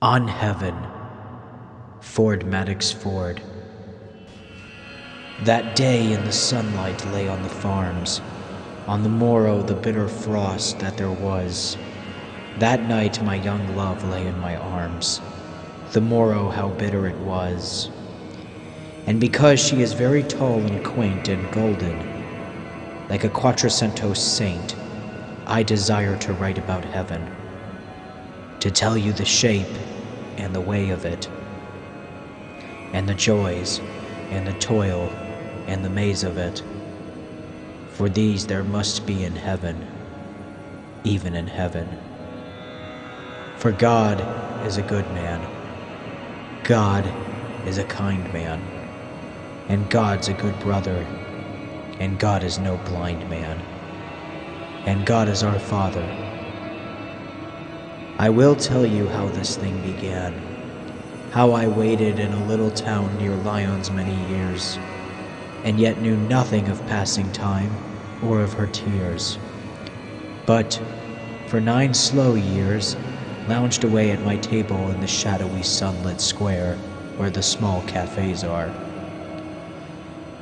On heaven, Ford Madox Ford. That day in the sunlight lay on the farms, on the morrow the bitter frost that there was. That night my young love lay in my arms, the morrow how bitter it was. And because she is very tall and quaint and golden, like a quattrocento saint, I desire to write about heaven, to tell you the shape and the way of it, and the joys and the toil and the maze of it. For these there must be in heaven, even in heaven. For God is a good man, God is a kind man, and God's a good brother, and God is no blind man, and God is our Father. I will tell you how this thing began, how I waited in a little town near Lyons many years, and yet knew nothing of passing time or of her tears, but for 9 slow years lounged away at my table in the shadowy sunlit square where the small cafes are.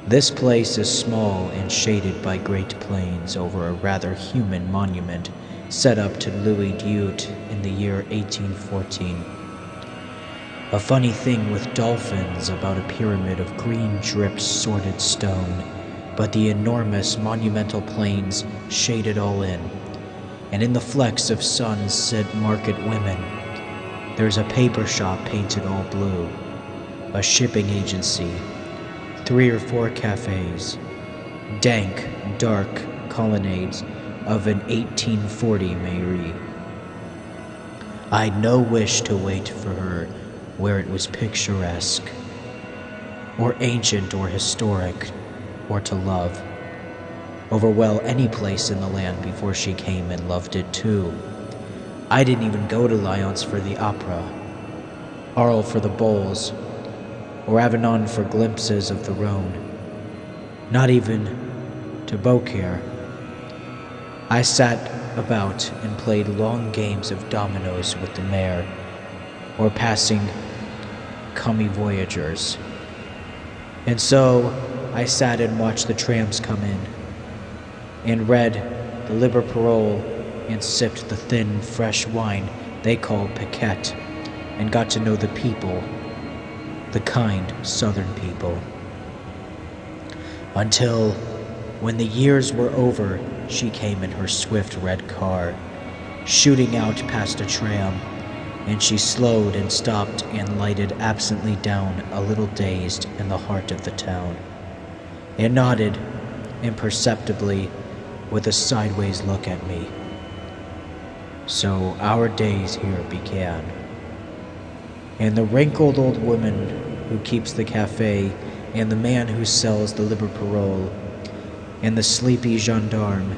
This place is small and shaded by great plains over a rather human monument set up to Louis Dute in the year 1814. A funny thing with dolphins about a pyramid of green-dripped sorted stone, but the enormous monumental plains shade it all in, and in the flecks of sun sit market women. There's a paper shop painted all blue, a shipping agency, 3 or 4 cafes, dank, dark colonnades of an 1840 mairie. I'd no wish to wait for her where it was picturesque, or ancient or historic, or to love, over well any place in the land before she came and loved it too. I didn't even go to Lyons for the opera, Arles for the bowls, or Avignon for glimpses of the Rhone, not even to Beaucaire. I sat about and played long games of dominoes with the mayor, or passing commis voyageurs. And so I sat and watched the trams come in, and read the Liber Parole, and sipped the thin, fresh wine they call Piquette, and got to know the people, the kind southern people. Until, when the years were over, she came in her swift red car, shooting out past a tram, and she slowed and stopped and lighted absently down a little dazed in the heart of the town, and nodded imperceptibly with a sideways look at me. So our days here began, and the wrinkled old woman who keeps the cafe, and the man who sells the Liber Parole, and the sleepy gendarme,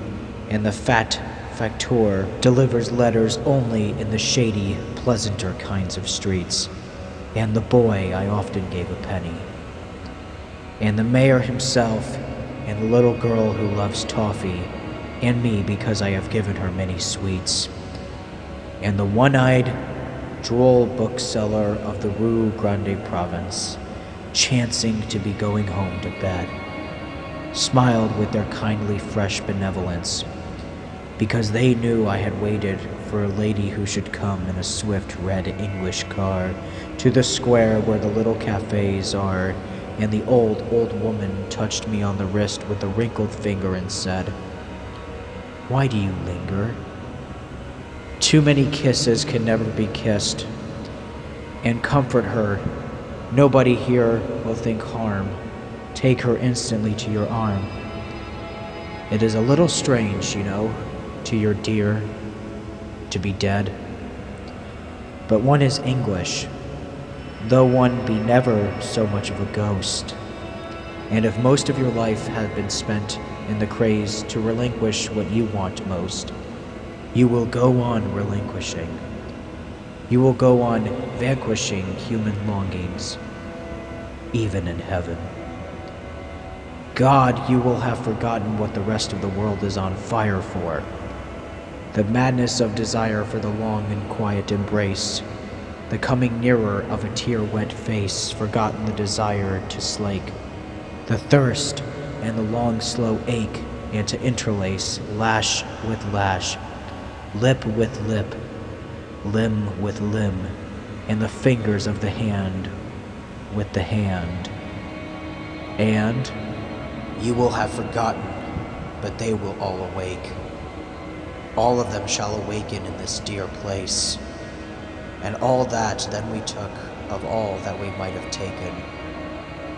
and the fat facteur delivers letters only in the shady, pleasanter kinds of streets, and the boy I often gave a penny, and the mayor himself, and the little girl who loves toffee, and me because I have given her many sweets, and the one-eyed, droll bookseller of the Rue Grande Provence, chancing to be going home to bed, smiled with their kindly fresh benevolence, because they knew I had waited for a lady who should come in a swift red English car to the square where the little cafes are, and the old woman touched me on the wrist with a wrinkled finger and said, "Why do you linger? Too many kisses can never be kissed, and comfort her. Nobody here will think harm. Take her instantly to your arm. It is a little strange, you know, to your dear, to be dead. But one is English, though one be never so much of a ghost. And if most of your life had been spent in the craze to relinquish what you want most, you will go on relinquishing. You will go on vanquishing human longings, even in heaven. God, you will have forgotten what the rest of the world is on fire for. The madness of desire for the long and quiet embrace, the coming nearer of a tear-wet face, forgotten the desire to slake, the thirst and the long slow ache, and to interlace lash with lash, lip with lip, limb with limb, and the fingers of the hand with the hand. And you will have forgotten, but they will all awake. All of them shall awaken in this dear place. And all that then we took of all that we might have taken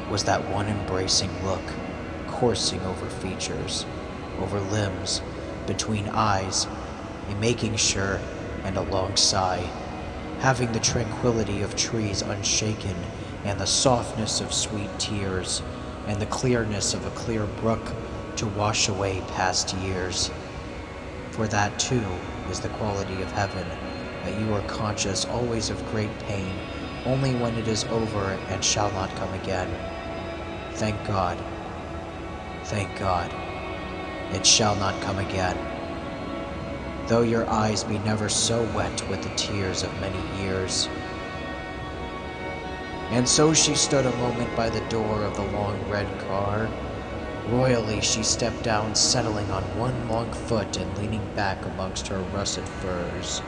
was that one embracing look, coursing over features, over limbs, between eyes, a making sure and a long sigh, having the tranquility of trees unshaken, and the softness of sweet tears, and the clearness of a clear brook to wash away past years. For that too is the quality of heaven, that you are conscious always of great pain, only when it is over and shall not come again. Thank God, it shall not come again. Though your eyes be never so wet with the tears of many years. And so she stood a moment by the door of the long red car. Royally she stepped down, settling on one long foot and leaning back amongst her russet furs.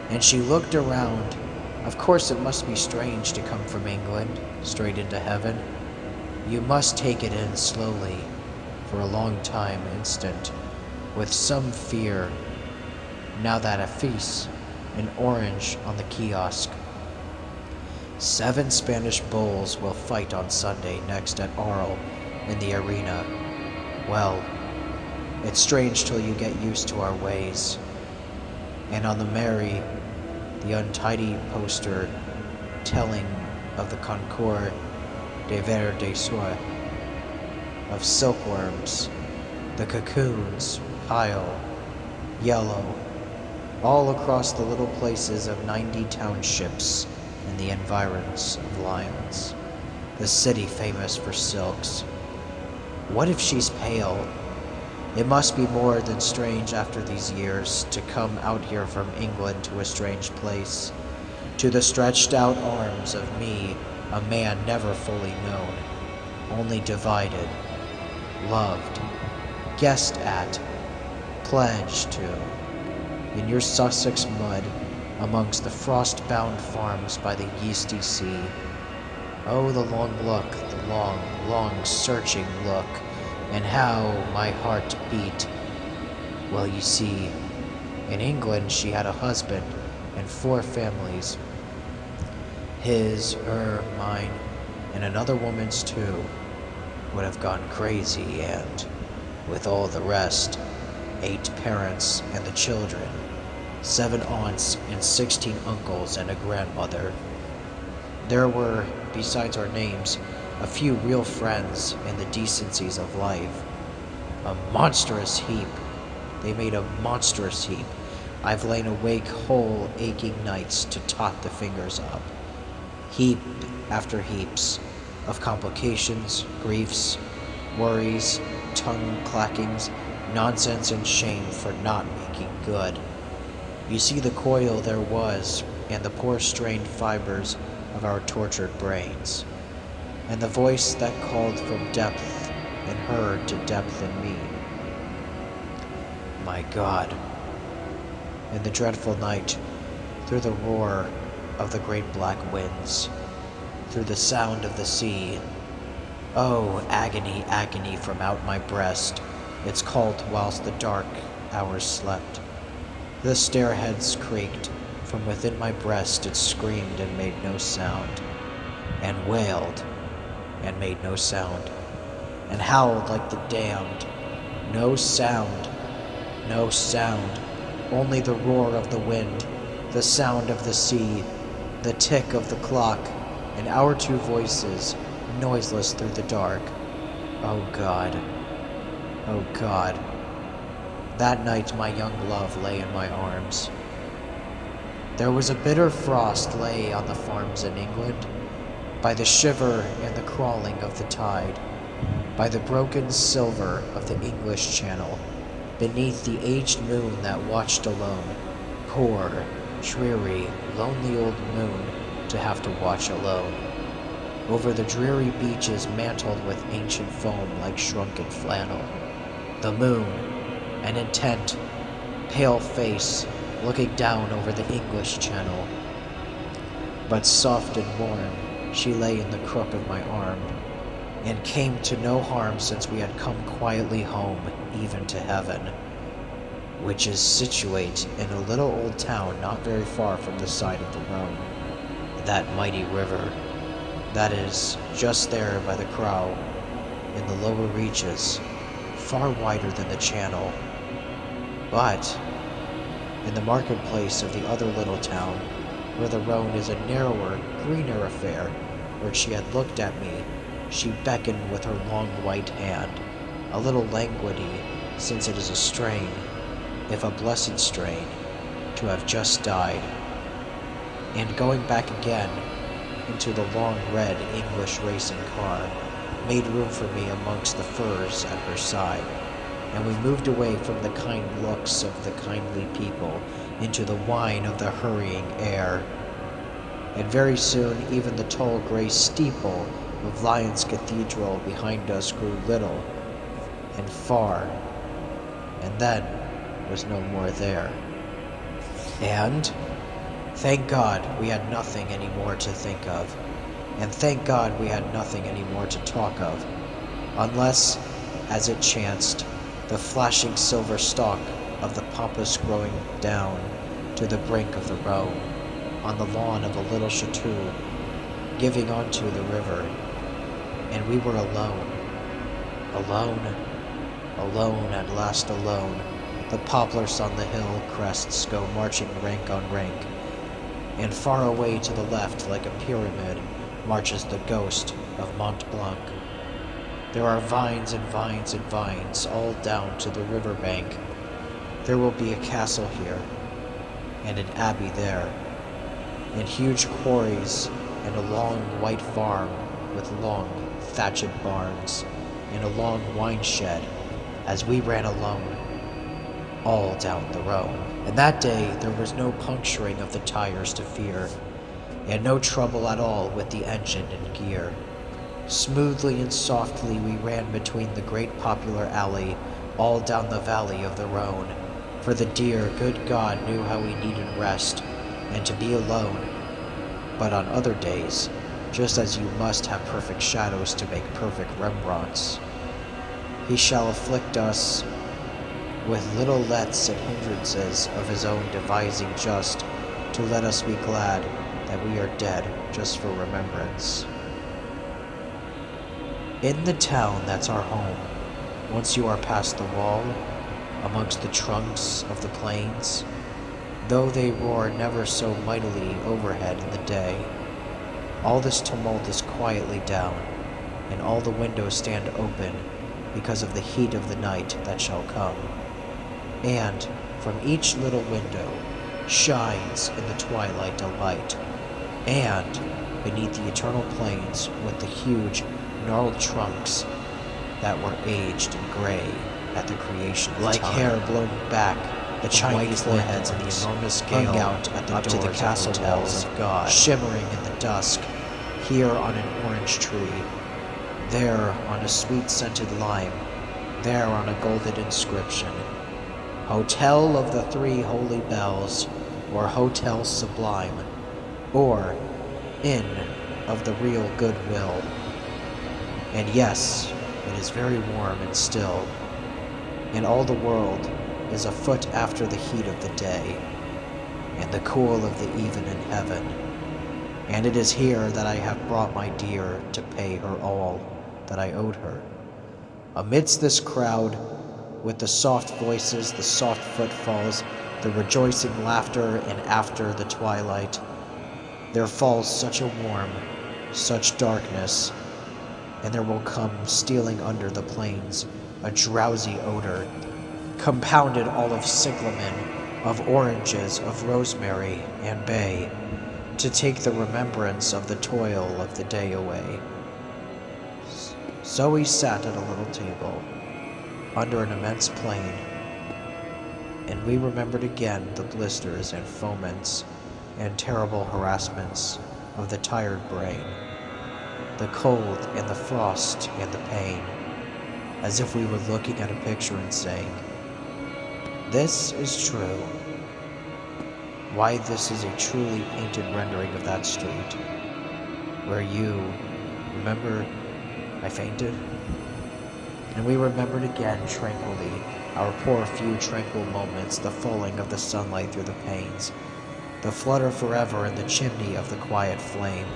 And she looked around. Of course it must be strange to come from England, straight into heaven. You must take it in slowly, for a long time instant, with some fear. Now that a feast, an orange on the kiosk. 7 Spanish bulls will fight on Sunday next at Arles in the arena. Well, it's strange till you get used to our ways. And on the Mary, the untidy poster telling of the concours de ver de soie, of silkworms, the cocoons pile, yellow, all across the little places of 90 townships in the environs of Lyons, the city famous for silks. What if she's pale? It must be more than strange after these years to come out here from England to a strange place, to the stretched out arms of me, a man never fully known, only divided, loved, guessed at, pledged to, in your Sussex mud, amongst the frost-bound farms by the yeasty sea. Oh, the long look, the long, long searching look, and how my heart beat. Well, you see, in England she had a husband and 4 families. His, her, mine, and another woman's too, would have gone crazy, and, with all the rest, 8 parents and the children, 7 aunts and 16 uncles and a grandmother. There were, besides our names, a few real friends in the decencies of life. A monstrous heap. They made a monstrous heap. I've lain awake whole aching nights to tot the fingers up. Heap after heaps of complications, griefs, worries, tongue clackings, nonsense and shame for not making good. You see the coil there was, and the poor strained fibers of our tortured brains, and the voice that called from depth in her to depth in me. My God, in the dreadful night, through the roar of the great black winds, through the sound of the sea, oh, agony, agony from out my breast, it's called whilst the dark hours slept. The stairheads creaked, from within my breast it screamed and made no sound, and wailed and made no sound, and howled like the damned. No sound, no sound, only the roar of the wind, the sound of the sea, the tick of the clock, and our 2 voices, noiseless through the dark. Oh God, oh God. That night my young love lay in my arms. There was a bitter frost lay on the farms in England, by the shiver and the crawling of the tide, by the broken silver of the English Channel, beneath the aged moon that watched alone, poor, dreary, lonely old moon to have to watch alone, over the dreary beaches mantled with ancient foam like shrunken flannel. The moon, an intent, pale face, looking down over the English Channel. But soft and warm, she lay in the crook of my arm, and came to no harm since we had come quietly home, even to heaven, which is situate in a little old town not very far from the side of the Rhone, that mighty river, that is just there by the Crow, in the lower reaches, far wider than the Channel. But in the marketplace of the other little town, where the Rhone is a narrower, greener affair, where she had looked at me, she beckoned with her long white hand, a little languidly, since it is a strain, if a blessed strain, to have just died, and going back again into the long red English racing car, made room for me amongst the firs at her side, and we moved away from the kind looks of the kindly people into the whine of the hurrying air. And very soon even the tall gray steeple of Lyons Cathedral behind us grew little and far, and then was no more there. And thank God we had nothing any more to think of, and thank God we had nothing any more to talk of, unless, as it chanced, the flashing silver stalk of the pampas growing down to the brink of the Rhone, on the lawn of a little chateau, giving onto the river, and we were alone, alone, at last alone. The poplars on the hill crests go marching rank on rank, and far away to the left, like a pyramid, marches the ghost of Mont Blanc. There are vines and vines and vines all down to the river bank. There will be a castle here, and an abbey there, and huge quarries, and a long white farm with long thatched barns, and a long wine shed, as we ran alone, all down the Rhone. And that day there was no puncturing of the tires to fear, and no trouble at all with the engine and gear. Smoothly and softly we ran between the great popular alley, all down the valley of the Rhone, for the dear, good God knew how we needed rest, and to be alone. But on other days, just as you must have perfect shadows to make perfect Rembrandts, he shall afflict us with little lets and hindrances of his own devising, just to let us be glad that we are dead, just for remembrance. In the town that's our home, once you are past the wall, amongst the trunks of the plains, though they roar never so mightily overhead in the day, all this tumult is quietly down, and all the windows stand open because of the heat of the night that shall come. And from each little window shines in the twilight a light, and beneath the eternal plains with the huge gnarled trunks that were aged and gray at the creation of like time, hair blown back, the Chinese foreheads and the enormous gale hung out at the up doors to the castle walls of God, shimmering in the dusk, here on an orange tree, there on a sweet-scented lime, there on a golden inscription, Hotel of the Three Holy Bells, or Hotel Sublime, or Inn of the Real Goodwill. And yes, it is very warm and still, and all the world is a foot after the heat of the day, and the cool of the even in heaven. And it is here that I have brought my dear to pay her all that I owed her. Amidst this crowd, with the soft voices, the soft footfalls, the rejoicing laughter, and after the twilight, there falls such a warm, such darkness, and there will come stealing under the plains a drowsy odor, compounded all of cyclamen, of oranges, of rosemary and bay, to take the remembrance of the toil of the day away. So we sat at a little table, under an immense plane, and we remembered again the blisters and foments and terrible harassments of the tired brain, the cold and the frost and the pain, as if we were looking at a picture and saying, "This is true." Why, this is a truly painted rendering of that street, where remember, I fainted? And we remembered again tranquilly our poor few tranquil moments, the falling of the sunlight through the panes, the flutter forever in the chimney of the quiet flame,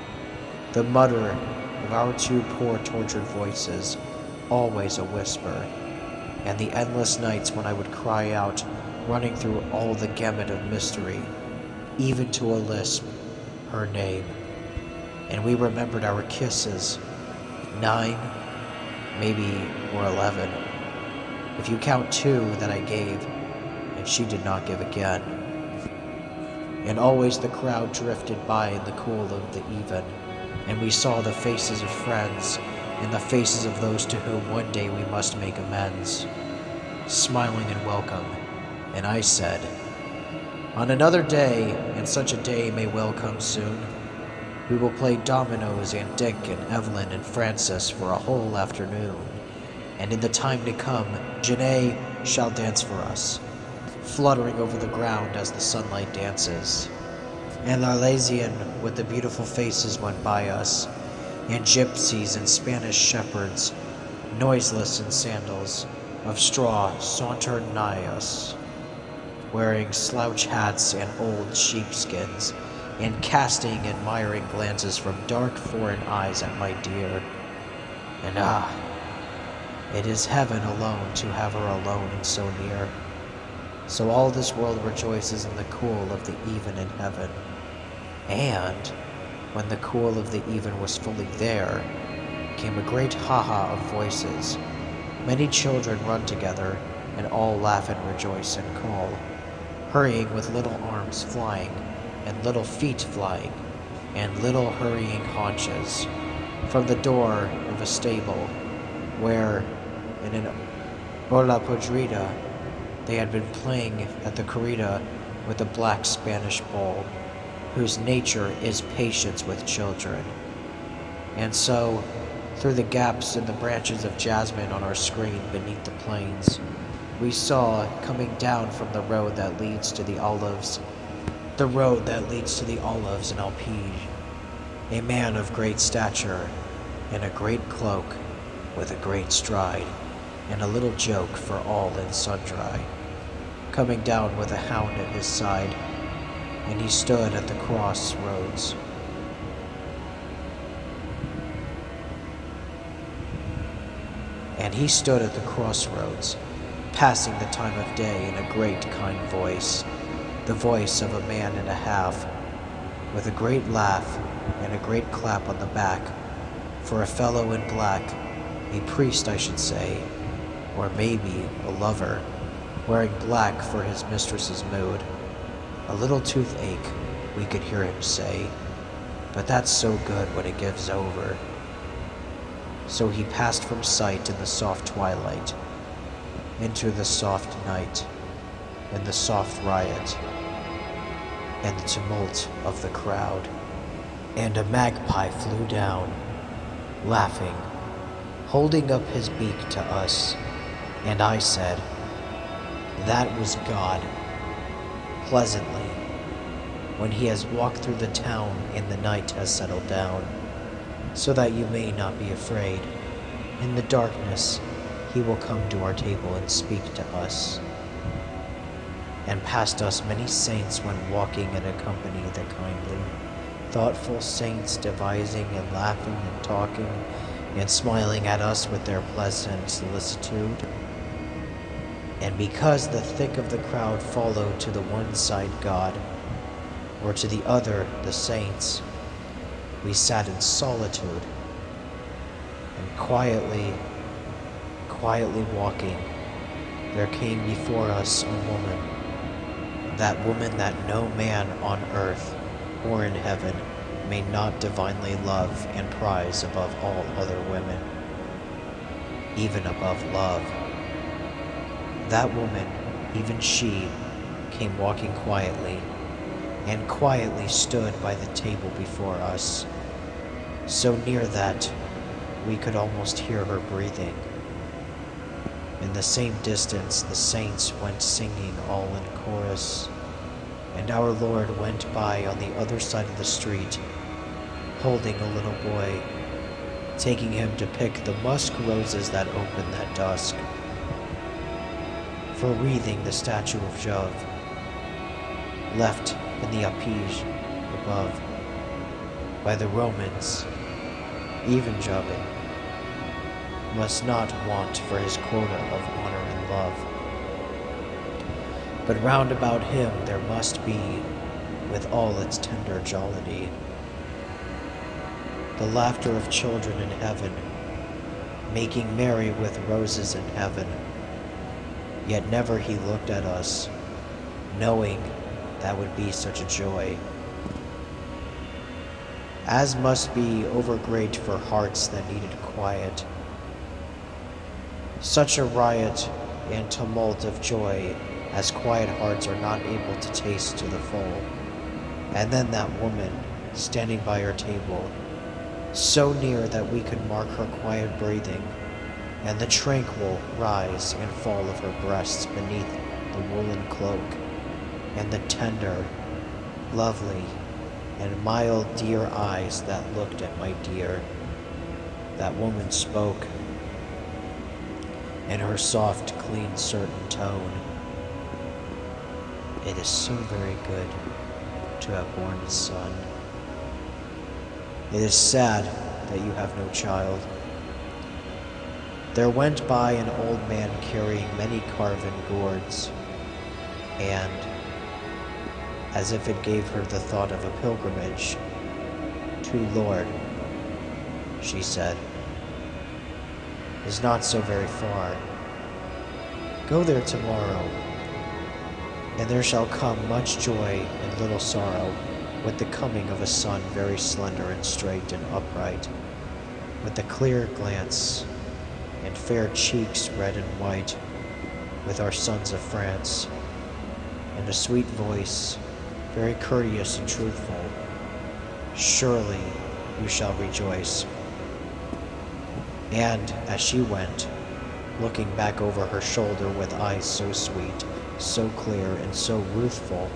the mutter of our two poor tortured voices, always a whisper, and the endless nights when I would cry out, running through all the gamut of mystery, even to a lisp, her name. And we remembered our kisses, 9, maybe, or 11, if you count 2 that I gave, and she did not give again. And always the crowd drifted by in the cool of the even, and we saw the faces of friends, and the faces of those to whom one day we must make amends, smiling in welcome, and I said, "On another day, and such a day may well come soon, we will play dominoes and Dick and Evelyn and Francis for a whole afternoon, and in the time to come, Janae shall dance for us, fluttering over the ground as the sunlight dances. And Arlesian with the beautiful faces went by us, and gypsies and Spanish shepherds, noiseless in sandals of straw, sauntered nigh us, wearing slouch hats and old sheepskins, and casting admiring glances from dark foreign eyes at my dear. And it is heaven alone to have her alone and so near. So all this world rejoices in the cool of the even in heaven. And when the cool of the even was fully there, came a great ha-ha of voices. Many children run together, and all laugh and rejoice and call, hurrying with little arms flying, and little feet flying, and little hurrying haunches, from the door of a stable, where, in an olla podrida, they had been playing at the corrida with a black Spanish bull, whose nature is patience with children. And so, through the gaps in the branches of jasmine on our screen beneath the plains, we saw, coming down from the road that leads to the olives in Alpige, a man of great stature, in a great cloak, with a great stride, and a little joke for all and sundry, coming down with a hound at his side, and he stood at the crossroads. Passing the time of day in a great kind voice, the voice of a man and a half, with a great laugh and a great clap on the back, for a fellow in black, a priest I should say, or maybe a lover, wearing black for his mistress's mood. A little toothache, we could hear him say, but that's so good when it gives over. So he passed from sight in the soft twilight, into the soft night, and the soft riot, and the tumult of the crowd. And a magpie flew down, laughing, holding up his beak to us, and I said, "That was God," pleasantly, when he has walked through the town and the night has settled down, so that you may not be afraid. In the darkness, he will come to our table and speak to us. And past us many saints went walking in a company the kindly, thoughtful saints, devising and laughing and talking, and smiling at us with their pleasant solicitude. And because the thick of the crowd followed to the one side God, or to the other the saints, we sat in solitude, and quietly walking, there came before us a woman, that woman that no man on earth or in heaven may not divinely love and prize above all other women, even above love. That woman, even she, came walking quietly, and quietly stood by the table before us, so near that we could almost hear her breathing. In the same distance, the saints went singing all in chorus, and our Lord went by on the other side of the street, holding a little boy, taking him to pick the musk roses that opened that dusk, for wreathing the statue of Jove, left in the Apige above by the Romans. Even Jove must not want for his quota of honor and love. But round about him there must be, with all its tender jollity, the laughter of children in heaven, making merry with roses in heaven. Yet never he looked at us, knowing that would be such a joy, as must be overgreat for hearts that needed quiet. Such a riot and tumult of joy as quiet hearts are not able to taste to the full. And then that woman, standing by her table, so near that we could mark her quiet breathing, and the tranquil rise and fall of her breasts beneath the woolen cloak, and the tender, lovely, and mild dear eyes that looked at my dear. That woman spoke, in her soft, clean, certain tone. It is so very good to have born a son. It is sad that you have no child. There went by an old man carrying many carven gourds, and, as if it gave her the thought of a pilgrimage, to Lord, she said, is not so very far. Go there tomorrow, and there shall come much joy and little sorrow with the coming of a son very slender and straight and upright, with a clear glance and fair cheeks red and white, with our sons of France, and a sweet voice, very courteous and truthful. Surely you shall rejoice. And as she went, looking back over her shoulder with eyes so sweet, so clear, and so ruthful,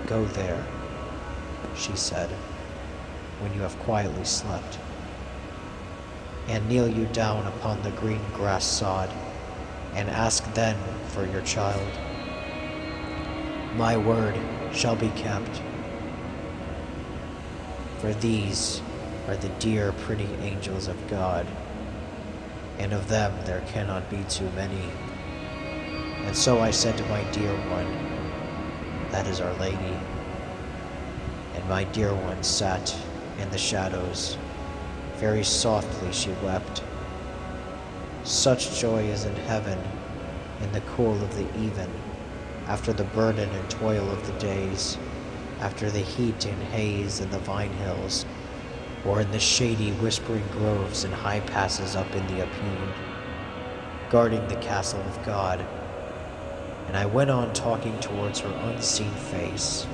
go there, she said, when you have quietly slept, and kneel you down upon the green grass sod, and ask then for your child. My word shall be kept, for these are the dear pretty angels of God, and of them there cannot be too many. And so I said to my dear one, that is Our Lady. And my dear one sat in the shadows, very softly she wept. Such joy is in heaven, in the cool of the even, after the burden and toil of the days, after the heat and haze in the vine hills, or in the shady whispering groves and high passes up in the Apennine, guarding the castle of God. And I went on talking towards her unseen face.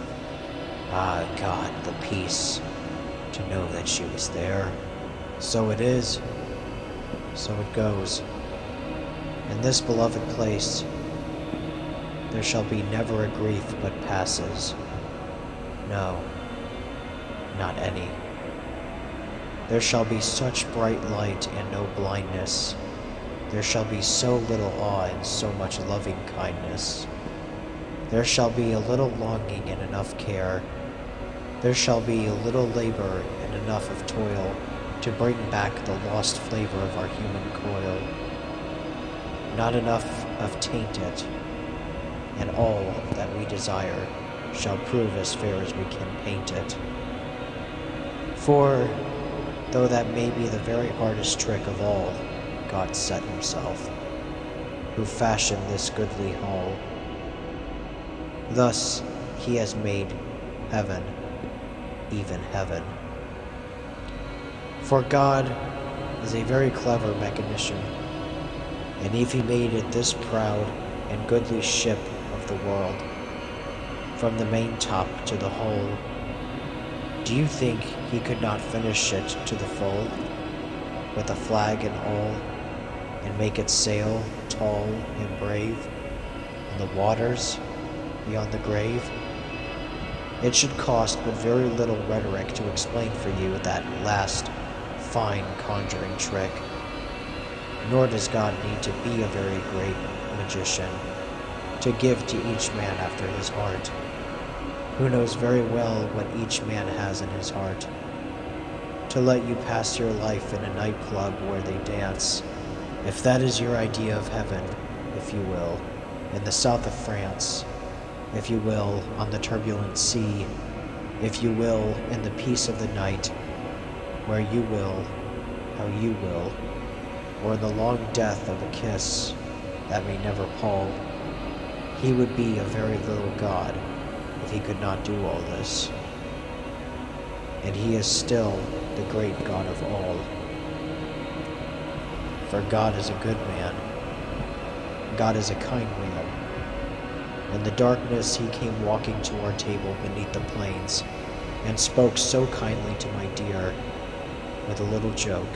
Ah, God, the peace, to know that she was there. So it is, so it goes. In this beloved place, there shall be never a grief but passes. No, not any. There shall be such bright light and no blindness. There shall be so little awe and so much loving kindness. There shall be a little longing and enough care. There shall be a little labor and enough of toil to bring back the lost flavor of our human coil. Not enough of tainted, and all that we desire shall prove as fair as we can paint it. For, though that may be the very hardest trick of all, God set himself, who fashioned this goodly hall. Thus he has made heaven, even heaven. For God is a very clever mechanician, and if he made it this proud and goodly ship of the world, from the main top to the hull. Do you think he could not finish it to the full, with a flag and all, and make it sail tall and brave on the waters beyond the grave? It should cost but very little rhetoric to explain for you that last fine conjuring trick. Nor does God need to be a very great magician to give to each man after his heart, who knows very well what each man has in his heart, to let you pass your life in a nightclub where they dance, if that is your idea of heaven, if you will, in the south of France, if you will, on the turbulent sea, if you will, in the peace of the night, where you will, how you will, or in the long death of a kiss that may never pall. He would be a very little God if he could not do all this. And he is still the great God of all. For God is a good man. God is a kind man. In the darkness he came walking to our table beneath the plains, and spoke so kindly to my dear, with a little joke,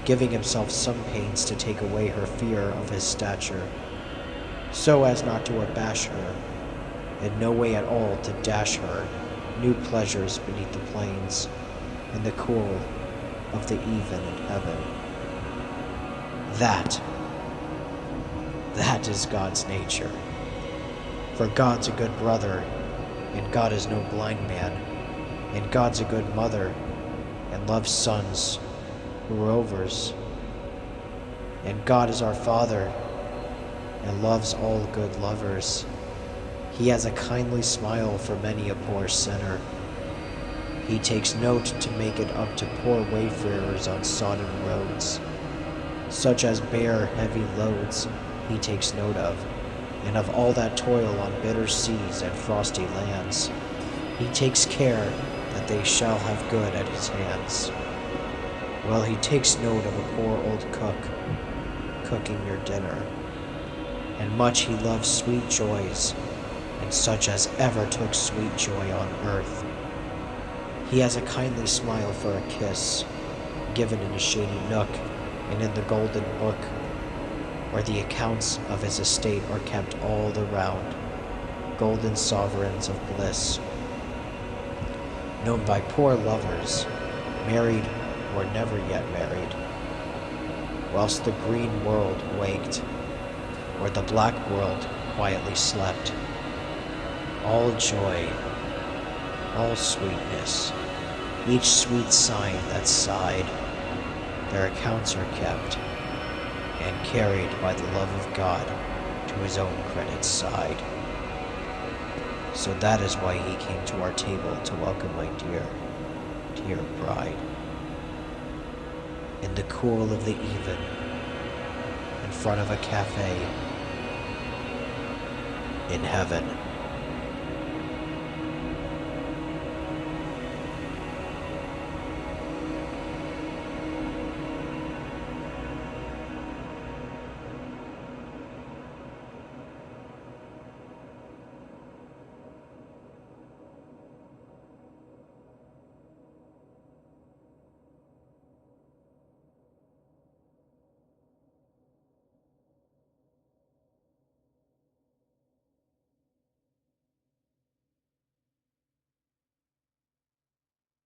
giving himself some pains to take away her fear of his stature, so as not to abash her, in no way at all to dash her new pleasures beneath the plains, in the cool of the even in heaven. That is God's nature. For God's a good brother, and God is no blind man, and God's a good mother, and loves sons who are rovers, and God is our Father, and loves all good lovers. He has a kindly smile for many a poor sinner. He takes note to make it up to poor wayfarers on sodden roads, such as bear heavy loads he takes note of, and of all that toil on bitter seas and frosty lands. He takes care that they shall have good at his hands. Well, he takes note of a poor old cook cooking your dinner, and much he loves sweet joys, and such as ever took sweet joy on earth. He has a kindly smile for a kiss, given in a shady nook, and in the golden book, where the accounts of his estate are kept all the round, golden sovereigns of bliss, known by poor lovers, married or never yet married, whilst the green world waked, or the black world quietly slept. All joy, all sweetness, each sweet sign that sighed, their accounts are kept, and carried by the love of God to his own credit's side. So that is why he came to our table to welcome my dear, dear bride. In the cool of the even, in front of a cafe, in heaven.